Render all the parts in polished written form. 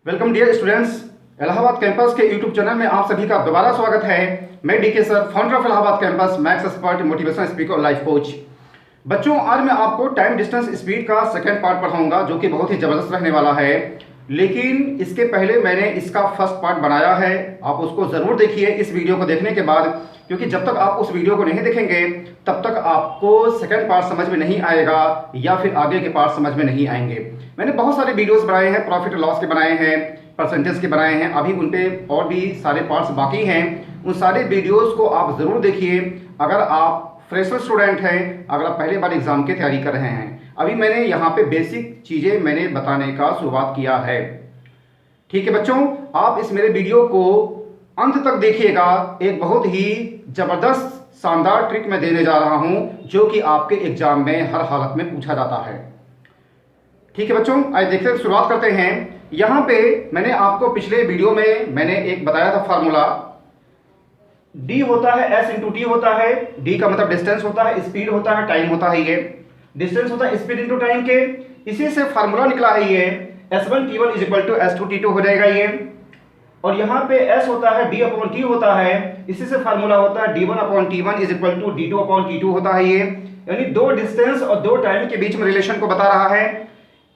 Welcome dear students. Allahabad campus के YouTube channel में आप सभी का दोबारा स्वागत है। मैं DK sir, founder of Allahabad campus, maths expert, motivational speaker और लाइफ कोच। बच्चों, आज मैं आपको टाइम डिस्टेंस स्पीड का सेकंड पार्ट पढ़ाऊंगा जो कि बहुत ही ज़बरदस्त रहने वाला है। लेकिन इसके पहले मैंने इसका फर्स्ट पार्ट बनाया है, आप उसको ज़रूर देखिए इस वीडियो को देखने के बाद, क्योंकि जब तक आप उस वीडियो को नहीं देखेंगे तब तक आपको सेकंड पार्ट समझ में नहीं आएगा या फिर आगे के पार्ट समझ में नहीं आएंगे। मैंने बहुत सारे वीडियोस बनाए हैं, प्रॉफिट लॉस के बनाए हैं, परसेंटेज के बनाए हैं, अभी उन पे और भी सारे पार्ट्स बाकी हैं। उन सारे वीडियोस को आप ज़रूर देखिए अगर आप फ्रेशर स्टूडेंट हैं, अगर आप पहले बार एग्जाम की तैयारी कर रहे हैं। अभी मैंने यहाँ पे बेसिक चीज़ें मैंने बताने का शुरुआत किया है। ठीक है बच्चों, आप इस मेरे वीडियो को अंत तक देखिएगा। एक बहुत ही ज़बरदस्त शानदार ट्रिक मैं देने जा रहा हूँ जो कि आपके एग्जाम में हर हालत में पूछा जाता है। ठीक है बच्चों, आइए देखते हैं, शुरुआत करते हैं। यहाँ पे मैंने आपको पिछले वीडियो में मैंने एक बताया था फार्मूला। डी होता है एस इंटू टी होता है। डी का मतलब डिस्टेंस होता है, स्पीड होता है, टाइम होता है। ये डिस्टेंस होता है स्पीड इंटू टाइम के, इसी से फार्मूला निकला है ये S1 T1 is equal to S2 T2 हो जाएगा ये। और यहाँ पे S होता है D अपॉन T होता है, इसी से फार्मूला होता है D1 upon T1 is equal to D2 upon T2 होता है ये। यानी दो डिस्टेंस और दो टाइम के बीच में रिलेशन को बता रहा है।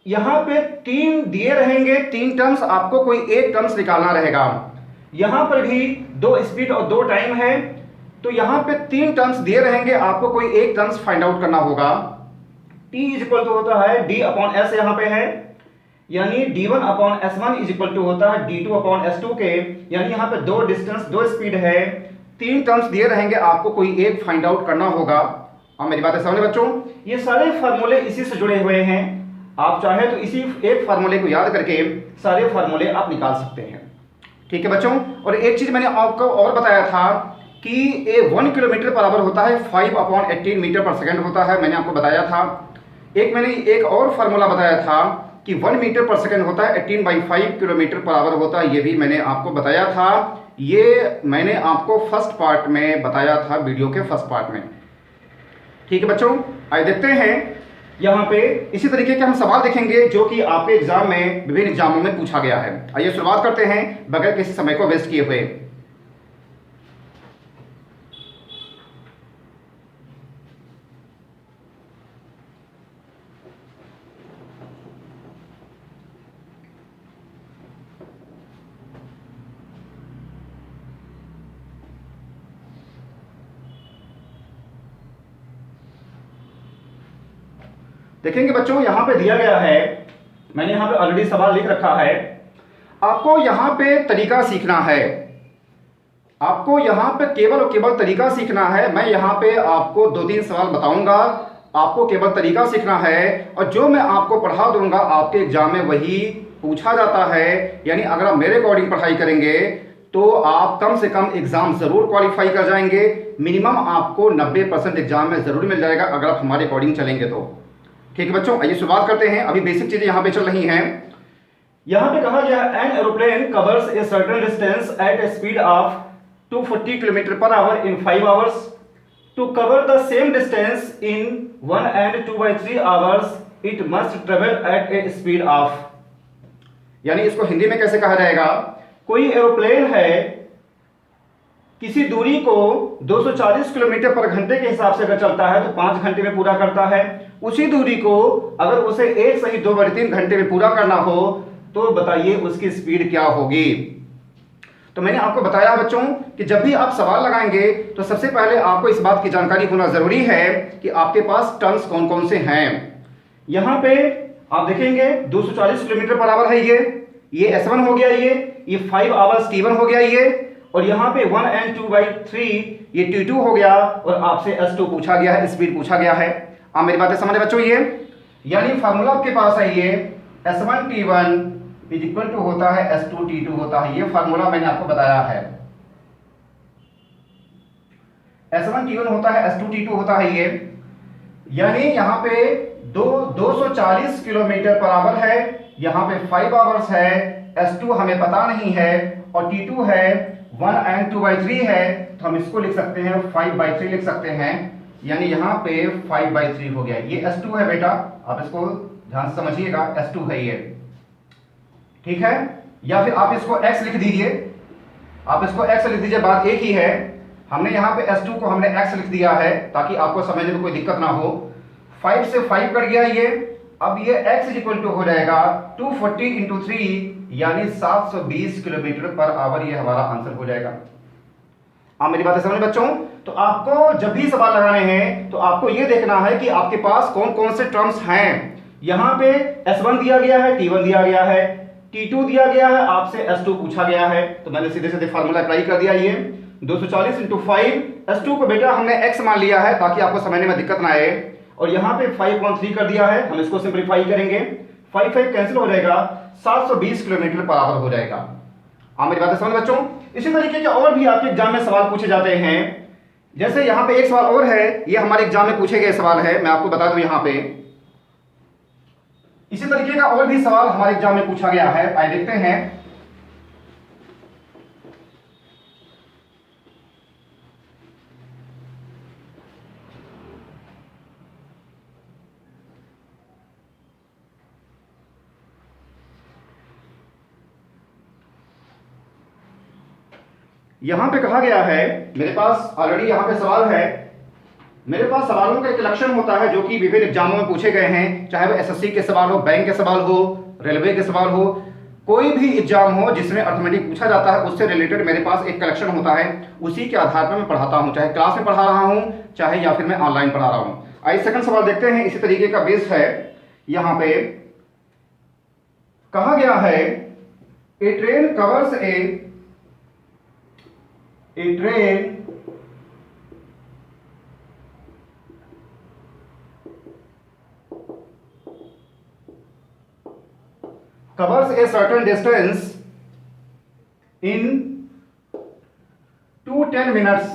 यहाँ पे तीन दिए रहेंगे, तीन टर्म्स, आपको कोई एक टर्म्स निकालना रहेगा। यहां पर भी दो स्पीड और दो टाइम है, तो यहां पे तीन टर्म्स दिए रहेंगे, आपको कोई एक टर्म्स फाइंड आउट करना होगा। T इज इक्वल टू होता है D अपॉन S, यहां पे है, यानी D1 upon S1 is equal to होता है D2 अपॉन S2 के। यानी यहां पे दो डिस्टेंस, दो स्पीड है, तीन टर्म्स दिए रहेंगे, आपको कोई एक फाइंड आउट करना होगा। अब मेरी बातें समझे बच्चों, ये सारे फार्मूले इसी से जुड़े हुए हैं। आप चाहे तो इसी एक फार्मूले को याद करके सारे फार्मूले आप निकाल सकते हैं। ठीक है बच्चों, और एक चीज मैंने आपको और बताया था कि ये 1 किलोमीटर पर आवर होता है 5/18 मीटर पर सेकंड होता है, मैंने आपको बताया था। मैंने एक और फार्मूला बताया था कि 1 मीटर पर सेकंड होता है 18/5 किलोमीटर पर आवर होता है, ये भी मैंने आपको बताया था। ये मैंने आपको फर्स्ट पार्ट में बताया था, वीडियो के फर्स्ट पार्ट में। ठीक है बच्चों, आइए देखते हैं। यहाँ पे इसी तरीके के हम सवाल देखेंगे जो कि आपके एग्जाम में, विभिन्न एग्जामों में पूछा गया है। आइए शुरुआत करते हैं बगैर किसी समय को वेस्ट किए हुए। देखेंगे बच्चों, यहां पे दिया गया है, मैंने यहां पे ऑलरेडी सवाल लिख रखा है। आपको यहां पे तरीका सीखना है, आपको यहां पे केवल और केवल तरीका सीखना है। मैं यहां पे आपको 2-3 सवाल बताऊंगा, आपको केवल तरीका सीखना है, और जो मैं आपको पढ़ा दूंगा आपके एग्जाम में वही पूछा जाता है। यानी अगर आप मेरे अकॉर्डिंग पढ़ाई करेंगे तो आप कम से कम एग्जाम जरूर क्वालिफाई कर जाएंगे। मिनिमम आपको 90% एग्जाम में जरूर मिल जाएगा अगर आप हमारे अकॉर्डिंग चलेंगे तो। ठीक है बच्चों, आइए शुरुआत करते हैं। अभी बेसिक चीजें यहां पे चल रही हैं। यहां पे कहा गया है an aeroplane covers a certain distance at a speed of 240 kilometre per hour in 5 hours. To cover the same distance in 1 and 2/3 hours it must travel at a speed of. यानी इसको हिंदी में कैसे कहा जाएगा, कोई एरोप्लेन है, किसी दूरी को 240 किलोमीटर पर घंटे के हिसाब से अगर चलता है तो 5 घंटे में पूरा करता है। उसी दूरी को अगर उसे 1 सही 2/3 घंटे में पूरा करना हो तो बताइए उसकी स्पीड क्या होगी। तो मैंने आपको बताया बच्चों कि जब भी आप सवाल लगाएंगे तो सबसे पहले आपको इस बात की जानकारी होना जरूरी है कि आपके पास टर्म्स कौन कौन से हैं। यहां पे आप देखेंगे 240 किलोमीटर पर आवर है, ये S1 हो गया, ये 5 आवर्स T1 हो गया ये, और यहाँ पे 1 and 2/3 ये T2 हो गया, और आपसे S2 पूछा गया है, स्पीड पूछा गया है। आप मेरी बातें समझे बच्चों, ये यानी फार्मूला आपके पास है, ये S1 T1 is equal to होता है S2 T2 होता है। ये फार्मूला मैंने आपको बताया है, S1 T1 होता है, S2 T2 होता है ये। यानी यहाँ पे 240 किलोमीटर पर आवर है, यहाँ पे 5 आवर्स है, S2 हमें पता नहीं है, और T2 है 1 and 2/3 है, तो हम इसको लिख सकते हैं 5/3 लिख सकते हैं। यानी यहाँ पे 5/3 हो गया। ये S2 है बेटा, आप इसको ध्यान से समझिएगा, S2 है ये। ठीक है, या फिर आप इसको x लिख दीजिए, आप इसको x लिख दीजिए, बात एक ही है। हमने यहाँ पे S2 को हमने x लिख दिया है ताकि आपको समझने में कोई दिक्कत ना हो। 5 से 5 कट गया ये, अब ये x इज इक्वल टू हो जाएगा 240 इंटू 3 यानी 720 किलोमीटर पर आवर, ये हमारा आंसर हो जाएगा। आप मेरी बातें समझ बच्चों? तो आपको जब भी सवाल लगाने हैं तो आपको ये देखना है कि आपके पास कौन कौन से टर्म्स हैं। यहां पे S1 दिया गया है, T1 दिया गया है, T2 दिया गया है, आपसे S2 पूछा गया है, तो मैंने सीधे सीधे फार्मूला अप्लाई कर दिया। ये 240 इंटू 5, S2 को बेटा हमने x मान लिया है ताकि आपको समझने में दिक्कत ना आए, और यहां पे 5.3 कर दिया है। हम इसको सिंप्लीफाई करेंगे, 5 5 कैंसिल हो जाएगा, 720 किलोमीटर पर आवर हो जाएगा। आप मेरी बातें समझ बच्चों? इसी तरीके के और भी आपके एग्जाम में सवाल पूछे जाते हैं। जैसे यहां पे एक सवाल और है, ये हमारे एग्जाम में पूछे गए सवाल है, मैं आपको बता दूं यहां पे इसी तरीके का और भी सवाल हमारे एग्जाम में पूछा गया है। आइए देखते हैं। यहां पे कहा गया है, मेरे पास ऑलरेडी यहां पे सवाल है, मेरे पास सवालों का एक कलेक्शन होता है जो कि विभिन्न एग्जामों में पूछे गए हैं, चाहे वो एसएससी के सवाल हो, बैंक के सवाल हो, रेलवे के सवाल हो, कोई भी एग्जाम हो जिसमें अर्थमेटिक पूछा जाता है उससे रिलेटेड मेरे पास एक कलेक्शन होता है। उसी के आधार पर मैं पढ़ाता हूं, चाहे क्लास में पढ़ा रहा हूं, चाहे या फिर मैं ऑनलाइन पढ़ा रहा हूं। आइए सेकंड सवाल देखते हैं। इसी तरीके का बेस है। यहां पे कहा गया है a train covers a train covers a certain distance in 210 minutes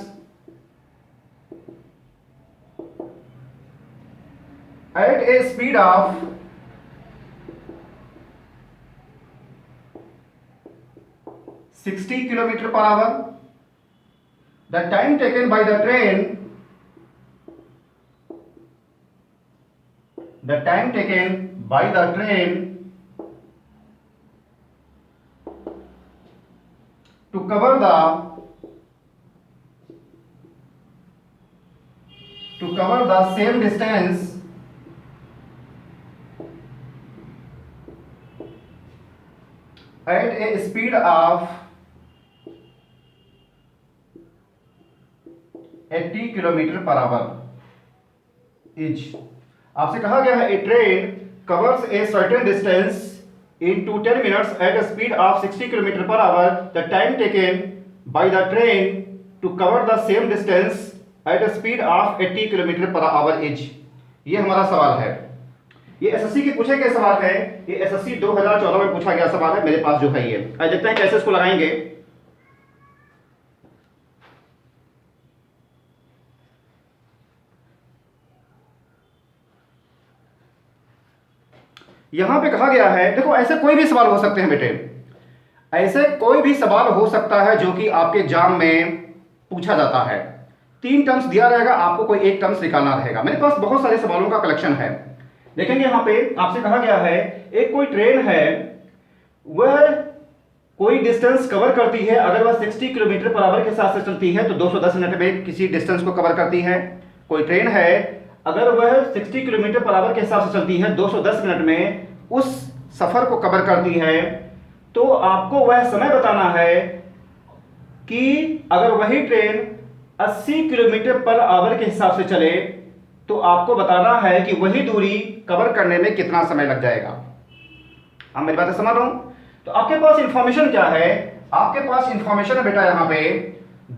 at a speed of 60 kilometer per hour. The time taken by the train to cover the same distance at a speed of 80 kilometre per hour is. आपसे कहा गया है a train covers a certain distance in 210 minutes at a speed of 60 km per hour. The time taken by the train to cover the same distance at a speed of 80 km per hour is। ये हमारा सवाल है। ये SSC के पूछे गए सवाल है, ये एसएससी 2014 में पूछा गया सवाल है मेरे पास जो है ये। आइए देखते हैं कैसे इसको लगाएंगे। यहां पे कहा गया है, देखो ऐसे कोई भी सवाल हो सकते हैं बेटे, ऐसे कोई भी सवाल हो सकता है जो कि आपके एग्जाम में पूछा जाता है। 3 टर्म्स दिया रहेगा, आपको कोई एक टर्म्स निकालना रहेगा। मेरे पास बहुत सारे सवालों का कलेक्शन है। देखेंगे यहां पे आपसे कहा गया है एक कोई ट्रेन है, वह कोई डिस्टेंस कवर करती है, अगर वह 60 किलोमीटर पर आवर के साथ से चलती है तो 210 मिनट में किसी डिस्टेंस को कवर करती है। कोई ट्रेन है, अगर वह 60 किलोमीटर पर आवर के हिसाब से चलती है 210 मिनट में उस सफर को कवर करती है, तो आपको वह समय बताना है कि अगर वही ट्रेन 80 किलोमीटर पर आवर के हिसाब से चले तो आपको बताना है कि वही दूरी कवर करने में कितना समय लग जाएगा। आप मेरी बातें समझ रहे हो? तो आपके पास इंफॉर्मेशन क्या है? आपके पास इंफॉर्मेशन है बेटा यहां पे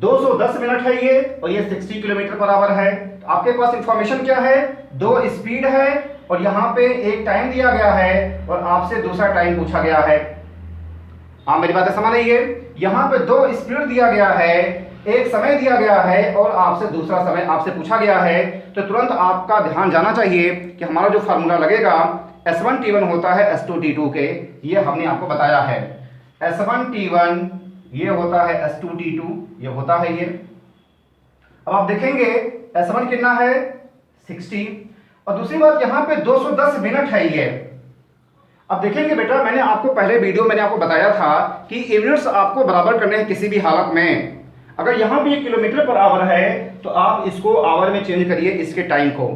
210 मिनट है ये, और ये 60 किलोमीटर पर आवर है। तो आपके पास इंफॉर्मेशन क्या है? 2 स्पीड है और यहां पे एक टाइम दिया गया है और आपसे दूसरा टाइम पूछा गया है। आप मेरी बातें समझ रही है? यहां पे 2 स्पीड दिया गया है, एक समय दिया गया है और आपसे दूसरा समय आपसे पूछा गया है। तो तुरंत आपका ध्यान जाना चाहिए कि हमारा जो फार्मूला लगेगा S1 T1 होता है S2 T2 के, ये हमने आपको बताया है। S1 T1 ये होता है S2 T2, ये होता है ये। अब आप देखेंगे S1 कितना है 60, और दूसरी बात यहां पे 210 मिनट है ये। अब देखेंगे बेटा, मैंने आपको पहले वीडियो मैंने आपको बताया था कि यूनिट्स आपको बराबर करने हैं किसी भी हालत में। अगर यहाँ भी 1 किलोमीटर पर आवर है तो आप इसको आवर में चेंज करिए इसके टाइम को।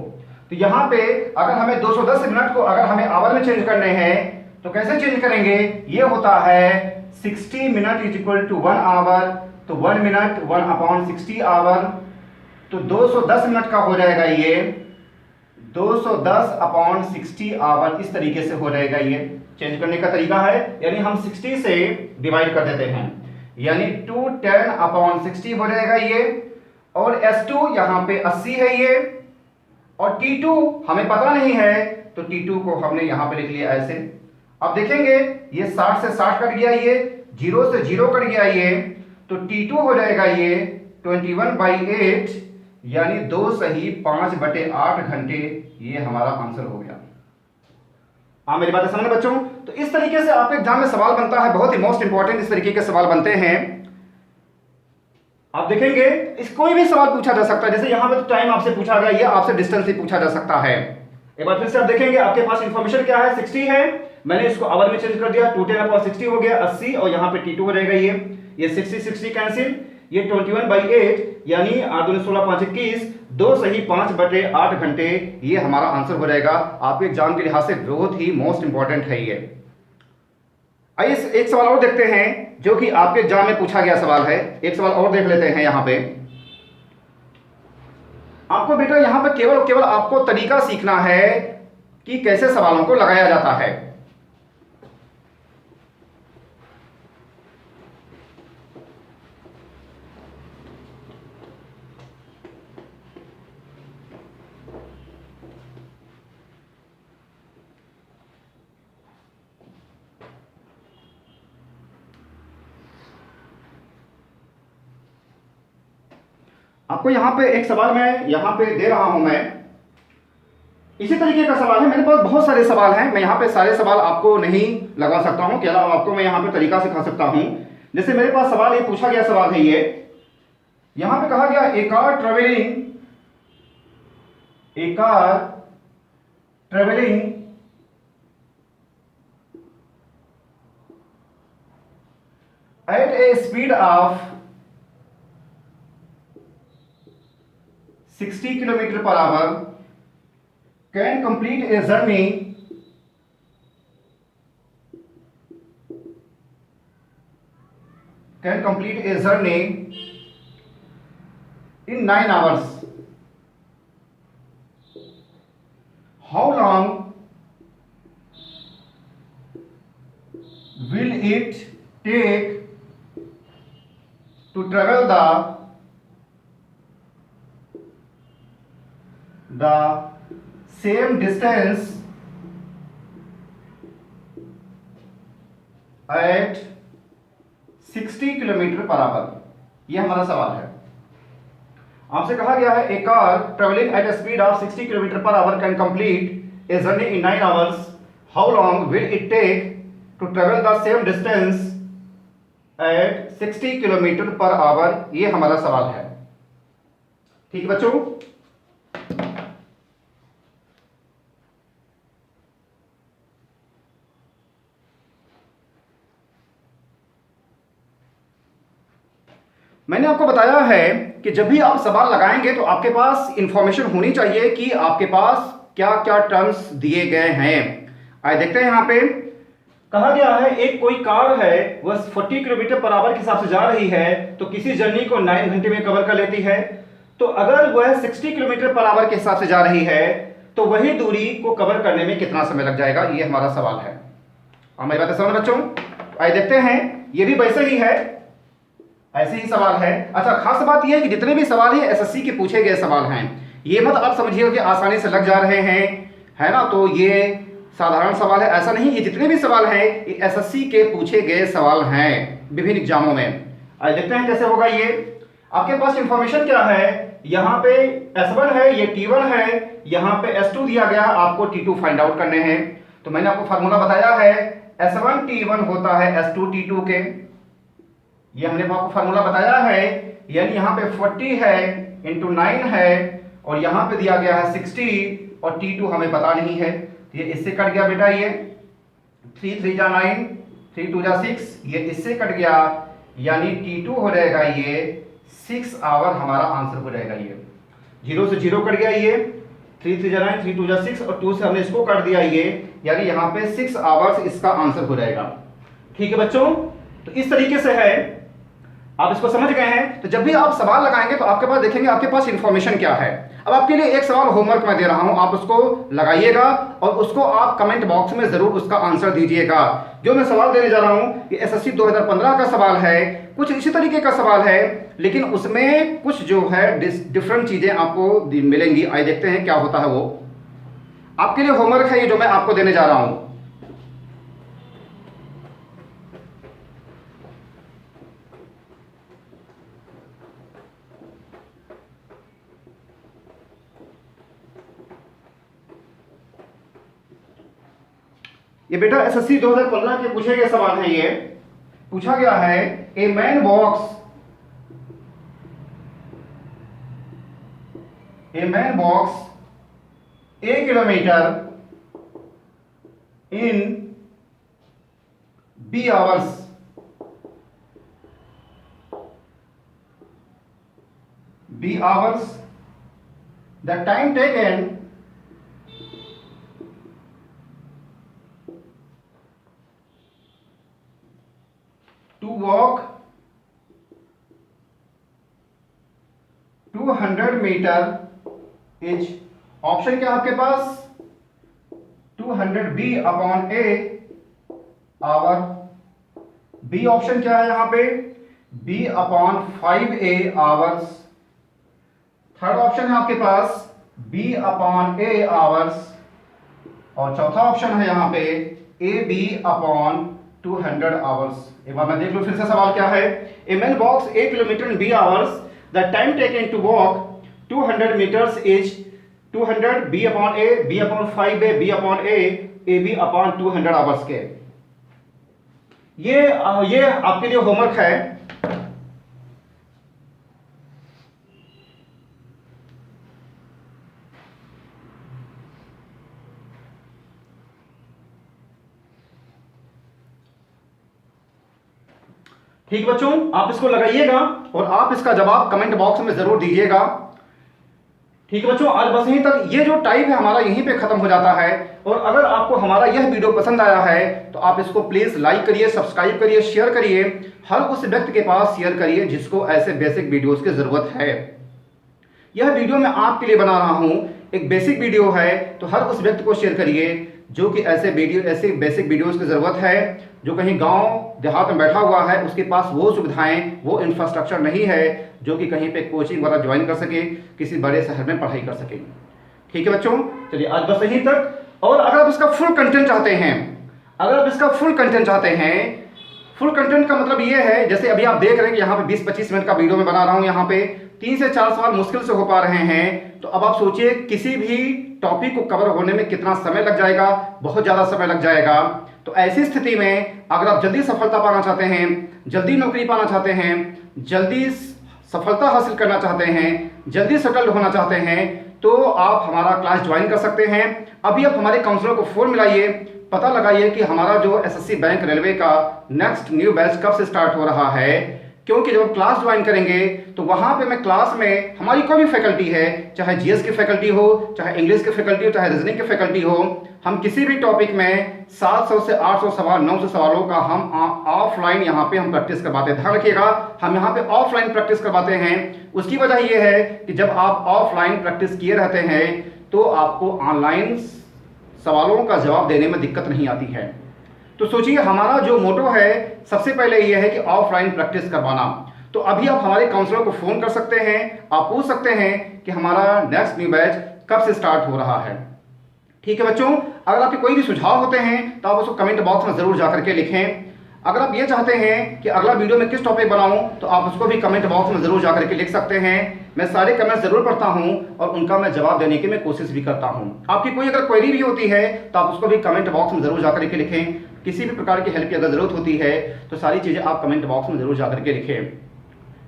तो यहाँ पे अगर हमें 210 मिनट को अगर हमें आवर में चेंज करने हैं तो कैसे चेंज करेंगे? ये होता है 60 minute is equal to 1 hour, तो 1 मिनट 1/60 आवर, तो 210 मिनट का हो जाएगा ये 210/60 आवर। इस तरीके से हो जाएगा, ये चेंज करने का तरीका है। यानी हम 60 से डिवाइड कर देते हैं, यानी 210/60 हो जाएगा ये। और S2 यहाँ पे 80 है ये, और T2 हमें पता नहीं है तो T2 को हमने यहाँ पे लिख लिया ऐसे। अब देखेंगे ये 60 से 60 कट गया, ये 0 से 0 कट गया ये, तो T2 हो जाएगा ये 21/8, यानी 2 सही 5/8 घंटे। ये हमारा आंसर हो गया। हाँ, मेरी बातें समझ बच्चों? तो इस तरीके से आपके एग्जाम में सवाल बनता है, बहुत ही मोस्ट इंपॉर्टेंट इस तरीके के सवाल बनते हैं। आप देखेंगे इस कोई भी सवाल पूछा जा सकता है, जैसे यहां पे तो टाइम आपसे पूछा गया, ये आपसे डिस्टेंस भी पूछा जा सकता है। एक बार फिर से आप देखेंगे, आपके पास इंफॉर्मेशन क्या है? 60 है, मैंने इसको आवर में चेंज कर दिया, 210/60 हो गया 80, और यहाँ पे T2 हो जाएगा ये 60 कैंसिल, ये 21/8, यानी 8 दूनी 16 5 21, 2 सही 5/8 घंटे। ये हमारा आंसर हो जाएगा। आपके एग्जाम के लिहाज से बहुत ही मोस्ट इंपॉर्टेंट है ये। आइए एक सवाल और देखते हैं जो कि आपके एग्जाम में पूछा गया सवाल है। एक सवाल और देख लेते हैं। यहाँ पे आपको बेटा यहाँ पे केवल आपको तरीका सीखना है कि कैसे सवालों को लगाया जाता है। आपको यहाँ पे एक सवाल मैं यहाँ पे दे रहा हूं। मैं इसी तरीके का सवाल है, मेरे पास बहुत सारे सवाल हैं, मैं यहाँ पे सारे सवाल आपको नहीं लगा सकता हूँ, क्या आपको मैं यहाँ पे तरीका सिखा सकता हूँ। जैसे मेरे पास सवाल ये पूछा गया सवाल है, ये यहाँ पे कहा गया a car travelling at a speed of 60 kilometre per hour can complete a journey in 9 hours. How long will it take to travel the same distance at 60 kilometre per hour? यह हमारा सवाल है। आपसे कहा गया है a car travelling at a speed of 60 kilometre per hour can complete a journey in 9 hours. How long will it take to travel the same distance at 60 kilometre per hour? ये हमारा सवाल है। ठीक है बच्चों, मैंने आपको बताया है कि जब भी आप सवाल लगाएंगे तो आपके पास इंफॉर्मेशन होनी चाहिए कि आपके पास क्या क्या टर्म्स दिए गए हैं। आइए देखते हैं। यहाँ पे कहा गया है एक कोई कार है, वह 40 किलोमीटर पर आवर के हिसाब से जा रही है, तो किसी जर्नी को 9 घंटे में कवर कर लेती है। तो अगर वह 60 किलोमीटर पर आवर के हिसाब से जा रही है तो वही दूरी को कवर करने में कितना समय लग जाएगा? ये हमारा सवाल है। हमारी बातें समझ बच्चों? आइए देखते हैं। ये भी वैसे ही है, ऐसे ही सवाल है। अच्छा, खास बात यह है कि जितने भी सवाल ये एसएससी के पूछे गए सवाल हैं, ये मत आप समझिए कि आसानी से लग जा रहे हैं, है ना, तो ये साधारण सवाल है, ऐसा नहीं। ये जितने भी सवाल हैं ये एसएससी के पूछे गए सवाल हैं विभिन्न एग्जामों में। आज देखते हैं कैसे होगा ये। आपके पास इंफॉर्मेशन क्या है? यहाँ पे S1 है, ये T1 है, यहाँ पे S2 दिया गया, आपको T2 फाइंड आउट करने हैं। तो मैंने आपको फार्मूला बताया है, S1 T1 होता है S2 T2 के। ये हमने आपको फार्मूला बताया है, यानी यहाँ पे 40 है इंटू 9 है, और यहाँ पे दिया गया है 60, और T2 हमें पता नहीं है, तो ये इससे कट गया बेटा। ये 3 3 जा 9, 3 2 जा 6, ये इससे कट गया, यानी T2 हो जाएगा ये 6 आवर हमारा आंसर हो जाएगा। ये 0 से 0 कट गया, ये 3 3 जा 9, 3 2 जा 6 और 2 से हमने इसको काट दिया, ये यानी यहाँ पे 6 आवर्स इसका आंसर हो जाएगा। ठीक है बच्चों, तो इस तरीके से है, आप इसको समझ गए हैं। तो जब भी आप सवाल लगाएंगे तो आपके पास देखेंगे आपके पास इंफॉर्मेशन क्या है। अब आपके लिए एक सवाल होमवर्क मैं दे रहा हूं, आप उसको लगाइएगा और उसको आप कमेंट बॉक्स में जरूर उसका आंसर दीजिएगा। जो मैं सवाल देने जा रहा हूं ये एसएससी 2015 का सवाल है, कुछ इसी तरीके का सवाल है, लेकिन उसमें कुछ जो है डिफरेंट चीजें आपको मिलेंगी। आइए देखते हैं क्या होता है। वो आपके लिए होमवर्क है ये जो मैं आपको देने जा रहा हूं। ये बेटा एसएससी 2015 के पूछे गए सवाल है। ये पूछा गया है a man walks a kilometre in B hours. The time taken to walk 200 metre is, option क्या है आपके पास 200 B upon A hour. B option क्या है यहां पे B upon 5A hours. Third option है आपके पास B अपॉन A आवर्स और चौथा ऑप्शन है यहां पे AB अपॉन 200 आवर्स। एक बार मैं देख लूं फिर से सवाल क्या है। A man walks 8 kilometre in B hours, the time taken to walk 200 metres is 200 B upon A, B upon 5A, B upon A, AB upon 200 hours के। ये आपके लिए होमवर्क है। ठीक बच्चों, आप इसको लगाइएगा और आप इसका जवाब कमेंट बॉक्स में जरूर दीजिएगा। ठीक है बच्चों, आज बस यहीं तक। ये जो टाइप है हमारा यहीं पे खत्म हो जाता है। और अगर आपको हमारा यह वीडियो पसंद आया है तो आप इसको प्लीज लाइक करिए, सब्सक्राइब करिए, शेयर करिए, हर उस व्यक्ति के पास शेयर करिए जिसको ऐसे बेसिक वीडियोस की जरूरत है। यह वीडियो मैं आपके लिए बना रहा हूं, एक बेसिक वीडियो है, तो हर उस व्यक्ति को शेयर करिए जो कि ऐसे बेसिक वीडियोस की जरूरत है, जो कहीं गांव देहात में बैठा हुआ है, उसके पास वो सुविधाएं, वो इंफ्रास्ट्रक्चर नहीं है जो कि कहीं पे कोचिंग वगैरह ज्वाइन कर सके, किसी बड़े शहर में पढ़ाई कर सके। ठीक है बच्चों, चलिए आज बस यहीं तक। और अगर आप इसका फुल कंटेंट चाहते हैं, फुल कंटेंट का मतलब ये है, जैसे अभी आप देख रहे हैं कि यहाँ पे 20-25 मिनट का वीडियो मैं बना रहा हूँ, यहाँ पे 3 से 4 सवाल मुश्किल से हो पा रहे हैं। तो अब आप सोचिए किसी भी टॉपिक को कवर होने में कितना समय लग जाएगा, बहुत ज़्यादा समय लग जाएगा। तो ऐसी स्थिति में अगर आप जल्दी सफलता पाना चाहते हैं, जल्दी नौकरी पाना चाहते हैं, जल्दी सफलता हासिल करना चाहते हैं, जल्दी सेटल्ड होना चाहते हैं, तो आप हमारा क्लास ज्वाइन कर सकते हैं। अभी आप हमारे काउंसलर को फोन मिलाइए, पता लगाइए कि हमारा जो एसएससी बैंक रेलवे का नेक्स्ट न्यू बैच कब से स्टार्ट हो रहा है। क्योंकि जब क्लास ज्वाइन करेंगे तो वहां पे मैं क्लास में हमारी कोई भी फैकल्टी है, चाहे जीएस की फैकल्टी हो, चाहे इंग्लिश की फैकल्टी हो, चाहे रीजनिंग की फैकल्टी हो, हम किसी भी टॉपिक में 700 से 800 सवाल, 900 सवालों का हम ऑफलाइन यहाँ पे हम प्रैक्टिस करवाते हैं। ध्यान रखिएगा, हम यहाँ पे ऑफलाइन प्रैक्टिस करवाते हैं। उसकी वजह यह है कि जब आप ऑफलाइन प्रैक्टिस किए रहते हैं तो आपको ऑनलाइन सवालों का जवाब देने में दिक्कत नहीं आती है। तो सोचिए, हमारा जो मोटो है सबसे पहले यह है कि ऑफलाइन प्रैक्टिस करवाना। तो अभी आप हमारे काउंसलर को फोन कर सकते हैं, आप पूछ सकते हैं कि हमारा नेक्स्ट न्यू बैच कब से स्टार्ट हो रहा है। ठीक है बच्चों, अगर आपके कोई भी सुझाव होते हैं तो आप उसको कमेंट बॉक्स में जरूर जाकर के लिखें। अगर आप ये चाहते हैं कि अगला वीडियो में किस टॉपिक बनाऊं तो आप उसको भी कमेंट बॉक्स में जरूर जाकर के लिख सकते हैं। मैं सारे कमेंट्स जरूर पढ़ता हूं और उनका मैं जवाब देने की मैं कोशिश भी करता हूं। आपकी कोई अगर क्वेरी भी होती है तो आप उसको भी कमेंट बॉक्स में जरूर जाकर के लिखें। किसी भी प्रकार की हेल्प की अगर जरूरत होती है तो सारी चीजें आप कमेंट बॉक्स में जरूर जाकर के लिखें।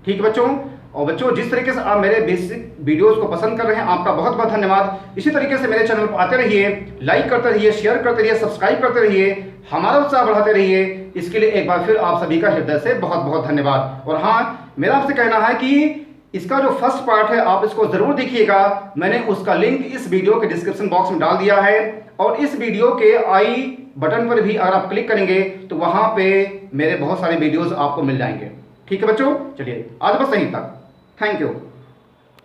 ठीक है बच्चों, और बच्चों, जिस तरीके से आप मेरे बेसिक वीडियोस को पसंद कर रहे हैं, आपका बहुत बहुत धन्यवाद। इसी तरीके से मेरे चैनल पर आते रहिए, लाइक करते रहिए, शेयर करते रहिए, सब्सक्राइब करते रहिए, हमारा उत्साह बढ़ाते रहिए। इसके लिए एक बार फिर आप सभी का हृदय से बहुत बहुत धन्यवाद। और हाँ, मेरा आपसे कहना है कि इसका जो फर्स्ट पार्ट है आप इसको जरूर देखिएगा। मैंने उसका लिंक इस वीडियो के डिस्क्रिप्शन बॉक्स में डाल दिया है, और इस वीडियो के आई बटन पर भी अगर आप क्लिक करेंगे तो वहां पे मेरे बहुत सारे वीडियोस आपको मिल जाएंगे। ठीक है बच्चों, चलिए आज बस यहीं तक। Thank you.